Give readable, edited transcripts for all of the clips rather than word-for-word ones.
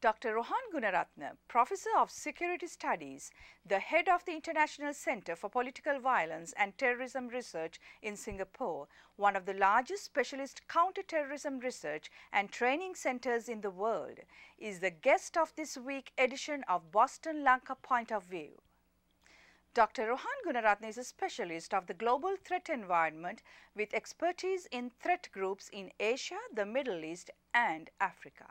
Dr. Rohan Gunaratna, Professor of Security Studies, the head of the International Center for Political Violence and Terrorism Research in Singapore, one of the largest specialist counter-terrorism research and training centers in the world, is the guest of this week's edition of Boston Lanka Point of View. Dr. Rohan Gunaratna is a specialist of the global threat environment with expertise in threat groups in Asia, the Middle East and Africa.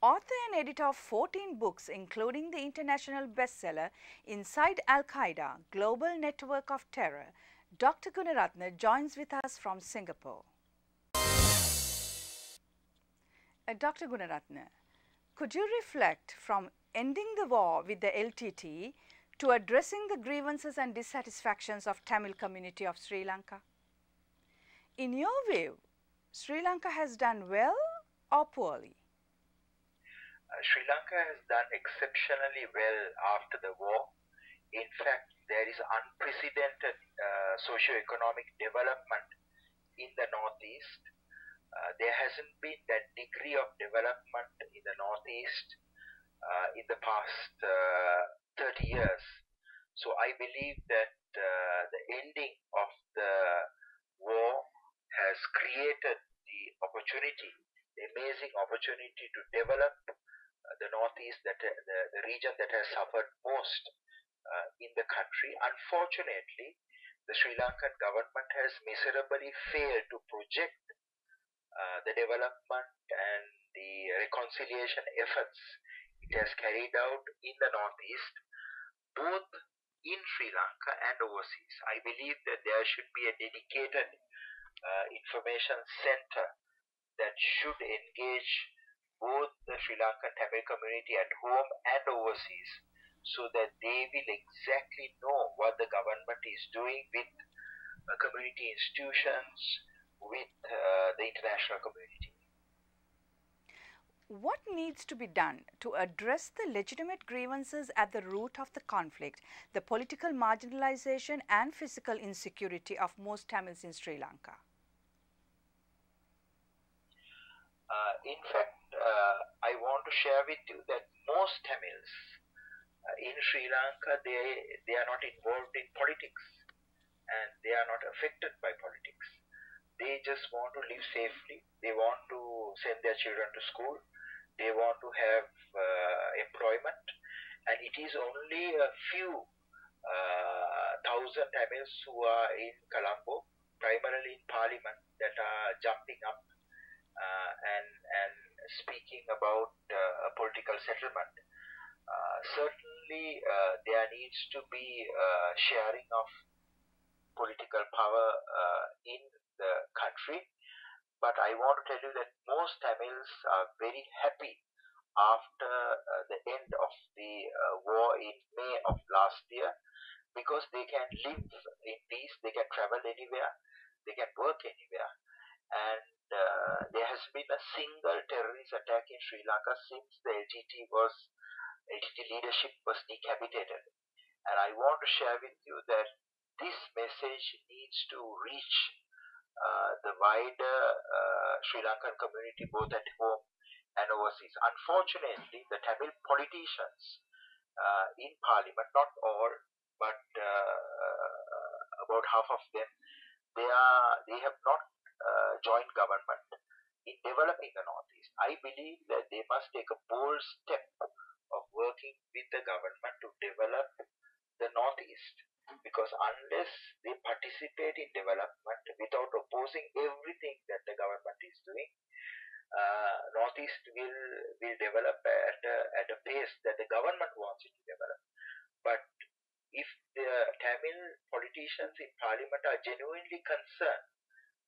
Author and editor of 14 books, including the international bestseller Inside Al-Qaeda, Global Network of Terror, Dr. Gunaratna joins with us from Singapore. Dr. Gunaratna, could you reflect from ending the war with the LTT to addressing the grievances and dissatisfactions of Tamil community of Sri Lanka? In your view, Sri Lanka has done well or poorly? Sri Lanka has done exceptionally well after the war. In fact, there is unprecedented socio-economic development in the Northeast. There hasn't been that degree of development in the Northeast in the past 30 years. So I believe that the ending of the war has created the opportunity, the amazing opportunity to develop the Northeast, the region that has suffered most in the country. Unfortunately, the Sri Lankan government has miserably failed to project the development and the reconciliation efforts it has carried out in the Northeast, both in Sri Lanka and overseas. I believe that there should be a dedicated information center that should engage both the Sri Lankan Tamil community at home and overseas, so that they will exactly know what the government is doing with community institutions, with the international community. What needs to be done to address the legitimate grievances at the root of the conflict, the political marginalization and physical insecurity of most Tamils in Sri Lanka? In fact, I want to share with you that most Tamils in Sri Lanka, they are not involved in politics and they are not affected by politics. They just want to live safely. They want to send their children to school. They want to have employment. And it is only a few thousand Tamils who are in Colombo, primarily in Parliament, that are jumping up and speaking about a political settlement. Certainly, there needs to be sharing of political power in the country, but I want to tell you that most Tamils are very happy after the end of the war in May of last year, because they can live in peace, they can travel anywhere, they can work anywhere, and there has been a single terrorist attack in Sri Lanka since the LTT leadership was decapitated. And I want to share with you that this message needs to reach the wider Sri Lankan community, both at home and overseas. Unfortunately, the Tamil politicians in Parliament, not all, but about half of them, they have not joint government in developing the Northeast. I believe that they must take a bold step of working with the government to develop the Northeast, because unless they participate in development without opposing everything that the government is doing, Northeast will develop at a pace that the government wants it to develop. But if the Tamil politicians in Parliament are genuinely concerned,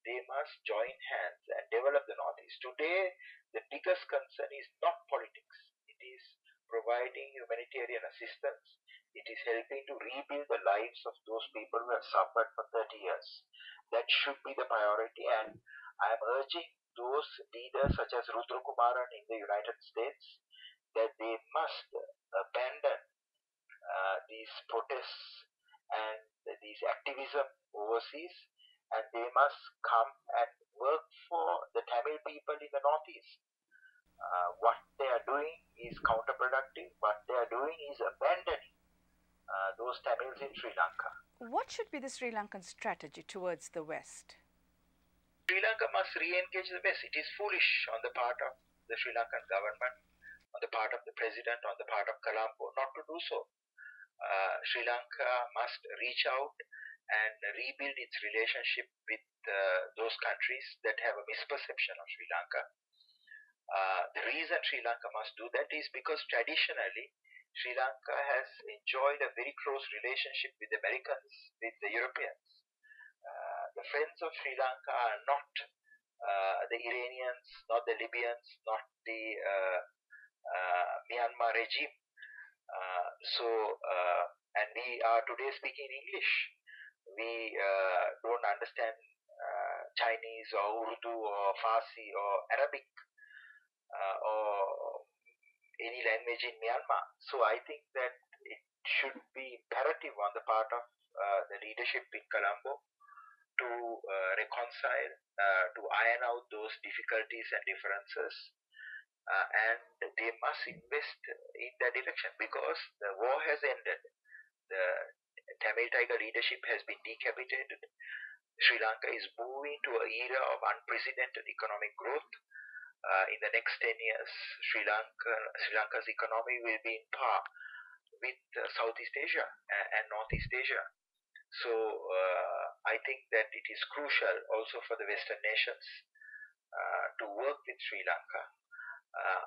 they must join hands and develop the Northeast. Today, the biggest concern is not politics. It is providing humanitarian assistance. It is helping to rebuild the lives of those people who have suffered for 30 years. That should be the priority, and I am urging those leaders such as Rudra Kumaran in the United States that they must abandon these protests and these activism overseas, and they must come and work for the Tamil people in the Northeast. What they are doing is counterproductive. What they are doing is abandoning those Tamils in Sri Lanka. What should be the Sri Lankan strategy towards the West? Sri Lanka must re-engage the West. It is foolish on the part of the Sri Lankan government, on the part of the president, on the part of Colombo, not to do so. Sri Lanka must reach out and rebuild its relationship with those countries that have a misperception of Sri Lanka. The reason Sri Lanka must do that is because traditionally Sri Lanka has enjoyed a very close relationship with the Americans, with the Europeans. The friends of Sri Lanka are not the Iranians, not the Libyans, not the Myanmar regime. And we are today speaking English. We don't understand Chinese or Urdu or Farsi or Arabic or any language in Myanmar. So I think that it should be imperative on the part of the leadership in Colombo to reconcile, to iron out those difficulties and differences. And they must invest in that direction because the war has ended. The Tamil Tiger leadership has been decapitated. Sri Lanka is moving to an era of unprecedented economic growth. In the next 10 years, Sri Lanka's economy will be in par with Southeast Asia and Northeast Asia. So I think that it is crucial also for the Western nations to work with Sri Lanka.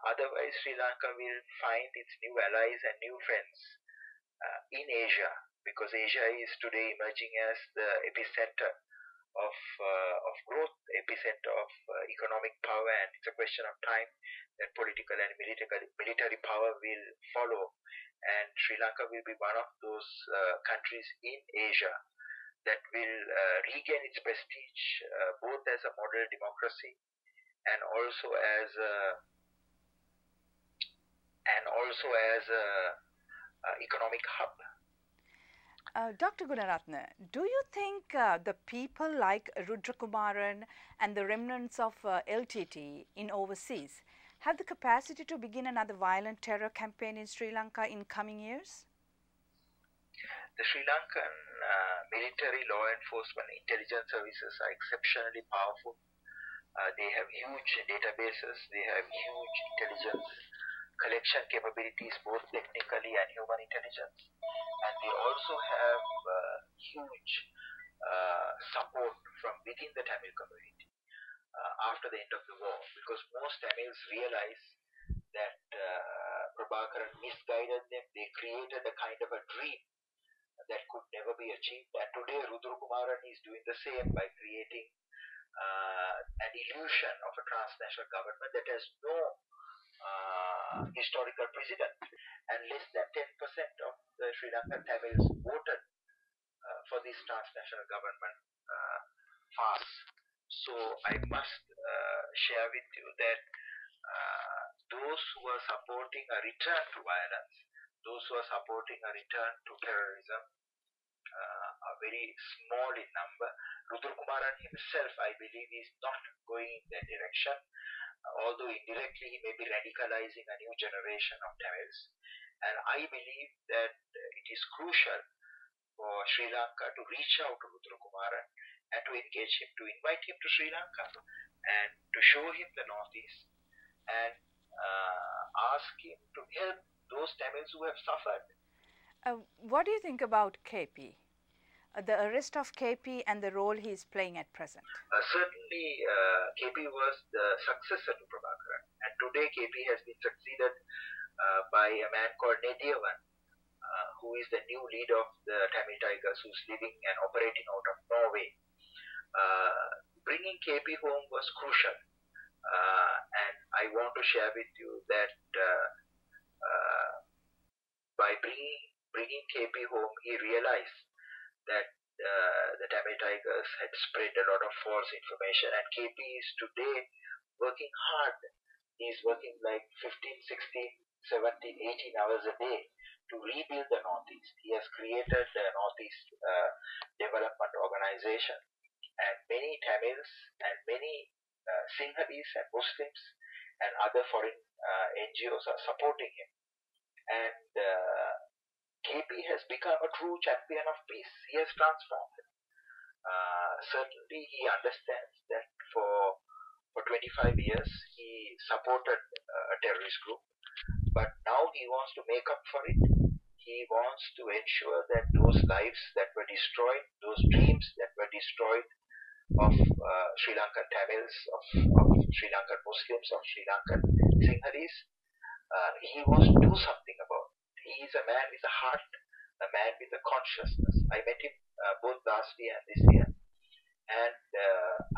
Otherwise, Sri Lanka will find its new allies and new friends in Asia, because Asia is today emerging as the epicenter of growth, epicenter of economic power, and it's a question of time that political and military power will follow, and Sri Lanka will be one of those countries in Asia that will regain its prestige, both as a model democracy and also as a economic hub. Dr. Gunaratna, do you think the people like Rudrakumaran and the remnants of LTT in overseas have the capacity to begin another violent terror campaign in Sri Lanka in coming years? The Sri Lankan military, law enforcement, intelligence services are exceptionally powerful. They have huge databases, they have huge intelligence collection capabilities, both technically and human intelligence. And they also have huge support from within the Tamil community after the end of the war, because most Tamils realize that Prabhakaran misguided them. They created a kind of a dream that could never be achieved. And today Rudrakumaran is doing the same by creating an illusion of a transnational government that has no historical precedent, and less than 10% of the Sri Lankan Tamils voted for this transnational government farce. So I must share with you that those who are supporting a return to violence, those who are supporting a return to terrorism, are very small in number. Rudrakumaran himself, I believe, is not going in that direction, although indirectly he may be radicalizing a new generation of Tamils. And I believe that it is crucial for Sri Lanka to reach out to Rudrakumaran and to engage him, to invite him to Sri Lanka and to show him the Northeast and ask him to help those Tamils who have suffered. What do you think about KP? The arrest of KP and the role he is playing at present? Certainly, KP was the successor to Prabhakaran, and today KP has been succeeded by a man called Nediyavan, who is the new leader of the Tamil Tigers, who's living and operating out of Norway. Bringing KP home was crucial, and I want to share with you that by bringing KP home, he realized that the Tamil Tigers had spread a lot of false information, and KP is today working hard. He's working like 15, 16, 17, 18 hours a day to rebuild the Northeast. He has created the Northeast Development Organization, and many Tamils and many Sinhalese and Muslims and other foreign NGOs are supporting him. And KP has become a true champion of peace. He has transformed. Certainly, he understands that for 25 years he supported a terrorist group, but now he wants to make up for it. He wants to ensure that those lives that were destroyed, those dreams that were destroyed of Sri Lankan Tamils, of Sri Lankan Muslims, of Sri Lankan Sinhalese, he wants to do something about it. He is a man with a heart, a man with a consciousness. I met him both last year and this year, and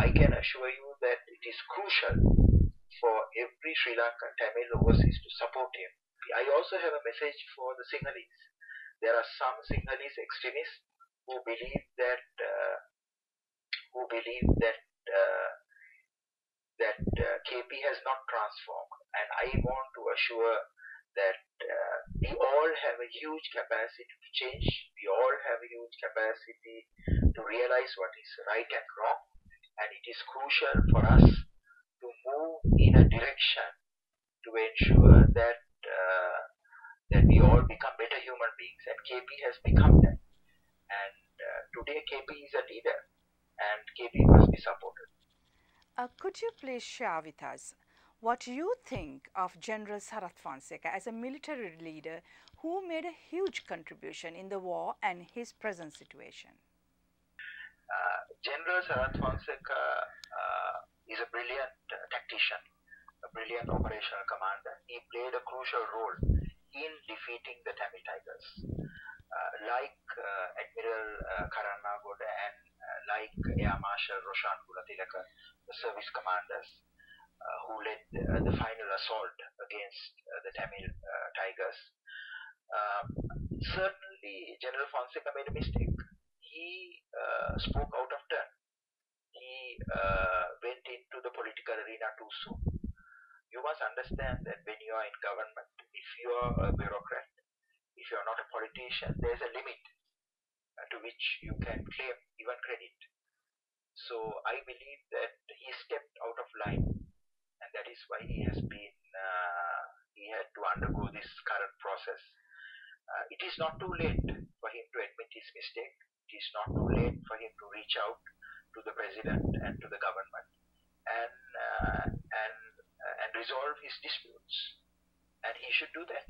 I can assure you that it is crucial for every Sri Lankan Tamil overseas to support him. I also have a message for the Sinhalese. There are some Sinhalese extremists who believe that KP has not transformed, and I want to assure that we all have a huge capacity to change. We all have a huge capacity to realize what is right and wrong, and it is crucial for us to move in a direction to ensure that we all become better human beings, and KP has become that. And today KP is a leader, and KP must be supported. Could you please share with us what you think of General Sarath Fonseka as a military leader who made a huge contribution in the war and his present situation? General Sarath Fonseka is a brilliant tactician, a brilliant operational commander. He played a crucial role in defeating the Tamil Tigers. Like Admiral Karanagoda and like Air Marshal Rohan Gunaratna, the service commanders who led the final assault against the Tamil Tigers. Certainly, General Fonseka made a mistake. He spoke out of turn. He went into the political arena too soon. You must understand that when you are in government, if you are a bureaucrat, if you are not a politician, there is a limit to which you can claim even credit. So I believe that he stepped out of line, and that is why he has been he had to undergo this current process. It is not too late for him to admit his mistake. It is not too late for him to reach out to the president and to the government and resolve his disputes, and he should do that.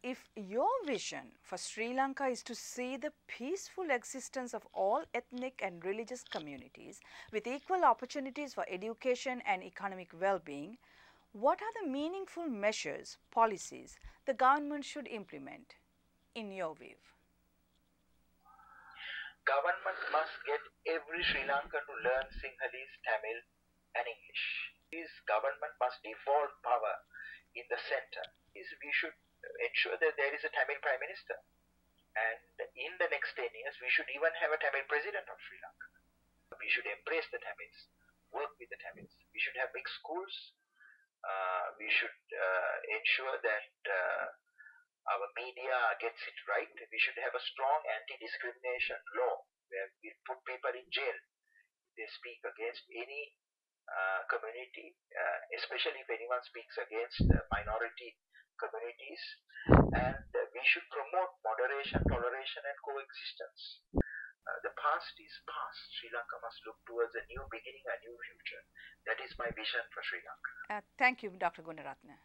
If your vision for Sri Lanka is to see the peaceful existence of all ethnic and religious communities with equal opportunities for education and economic well-being, what are the meaningful measures, policies the government should implement, in your view? Government must get every Sri Lankan to learn Sinhalese, Tamil and English. This government must devolve power in the center. We should ensure that there is a Tamil Prime Minister, and in the next 10 years we should even have a Tamil President of Sri Lanka. We should embrace the Tamils, work with the Tamils. We should have mixed schools. We should ensure that our media gets it right. We should have a strong anti-discrimination law where we put people in jail if they speak against any community, especially if anyone speaks against minority communities. And we should promote moderation, toleration and coexistence. The past is past. Sri Lanka must look towards a new beginning, a new future. That is my vision for Sri Lanka. Thank you, Dr. Gunaratna.